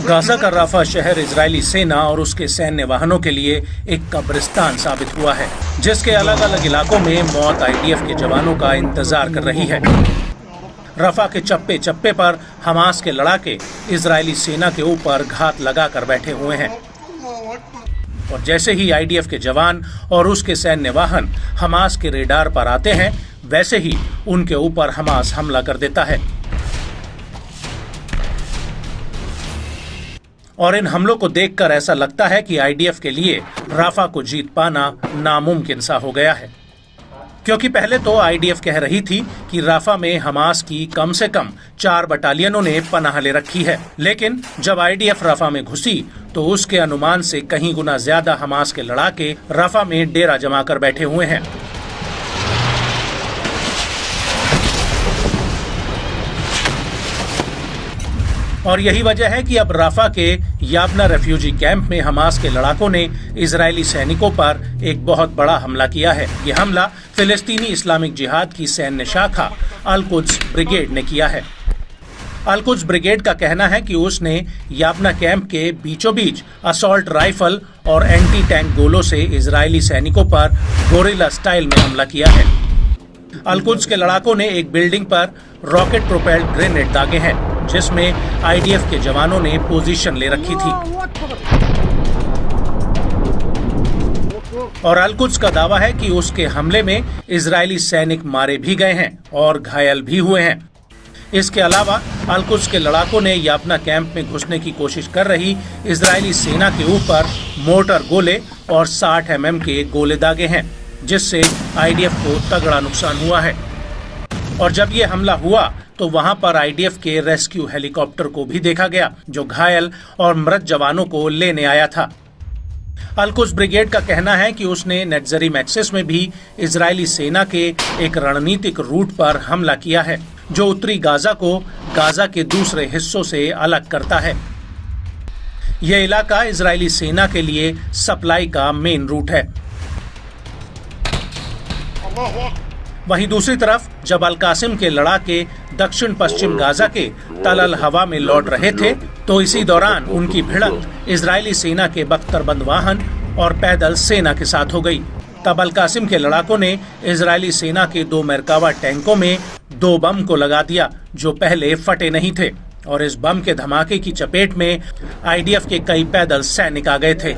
Gaza का Rafa शहर Israeli सेना और उसके सैन्य वाहनों के लिए एक कब्रिस्तान साबित हुआ है, जिसके अलग अलग इलाकों में मौत आईडीएफ के जवानों का इंतजार कर रही है। रफा के चप्पे चप्पे पर हमास के लड़ाके इजरायली सेना के ऊपर घात लगाकर बैठे हुए हैं और जैसे ही आईडीएफ के जवान और उसके सैन्य वाहन हमास के रेडार पर आते हैं, वैसे ही उनके ऊपर हमास हमला कर देता है और इन हमलों को देखकर ऐसा लगता है कि आईडीएफ के लिए राफा को जीत पाना नामुमकिन सा हो गया है, क्योंकि पहले तो आईडीएफ कह रही थी कि राफा में हमास की कम से कम 4 बटालियनों ने पनाह ले रखी है, लेकिन जब आईडीएफ राफा में घुसी तो उसके अनुमान से कहीं गुना ज्यादा हमास के लड़ाके राफा में डेरा जमा कर बैठे हुए हैं। और यही वजह है कि अब राफा के याबना रेफ्यूजी कैंप में हमास के लड़ाकों ने इजरायली सैनिकों पर एक बहुत बड़ा हमला किया है। यह हमला फिलिस्तीनी इस्लामिक जिहाद की सैन्य शाखा अल-कुद्स ब्रिगेड ने किया है। अल-कुद्स ब्रिगेड का कहना है कि उसने याबना कैंप के बीचों बीच असॉल्ट राइफल और एंटी टैंक गोलों से इजरायली सैनिकों पर गोरिल्ला स्टाइल में हमला किया है। अल-कुद्स के लड़ाकों ने एक बिल्डिंग पर रॉकेट प्रोपेल्ड ग्रेनेड दागे हैं, जिसमें आईडीएफ के जवानों ने पोजीशन ले रखी थी और अल-कुद्स का दावा है कि उसके हमले में इजरायली सैनिक मारे भी गए हैं और घायल भी हुए हैं। इसके अलावा अल-कुद्स के लड़ाकों ने याबना कैंप में घुसने की कोशिश कर रही इजरायली सेना के ऊपर मोर्टर गोले और 60 mm के गोले दागे हैं, जिससे आईडीएफ को तगड़ा नुकसान हुआ है। और जब ये हमला हुआ तो वहां पर आईडीएफ के रेस्क्यू हेलीकॉप्टर को भी देखा गया, जो घायल और मृत जवानों को लेने आया था। अल-कुद्स ब्रिगेड का कहना है कि उसने नेट्जरीम एक्सिस में भी इजरायली सेना के एक रणनीतिक रूट पर हमला किया है, जो उत्तरी गाजा को गाजा के दूसरे हिस्सों से अलग करता है। यह इलाका इजरायली सेना के लिए सप्लाई का मेन रूट है। वहीं दूसरी तरफ जब अल-कासिम के लड़ाके दक्षिण पश्चिम गाजा के तल अल हवा में लौट रहे थे, तो इसी दौरान उनकी भिड़ंत इजरायली सेना के बख्तरबंद वाहन और पैदल सेना के साथ हो गई। तब अल-कासिम के लड़ाकों ने इजरायली सेना के 2 मेरकावा टैंकों में 2 बम को लगा दिया, जो पहले फटे नहीं थे, और इस बम के धमाके की चपेट में आईडीएफ के कई पैदल सैनिक आ गए थे।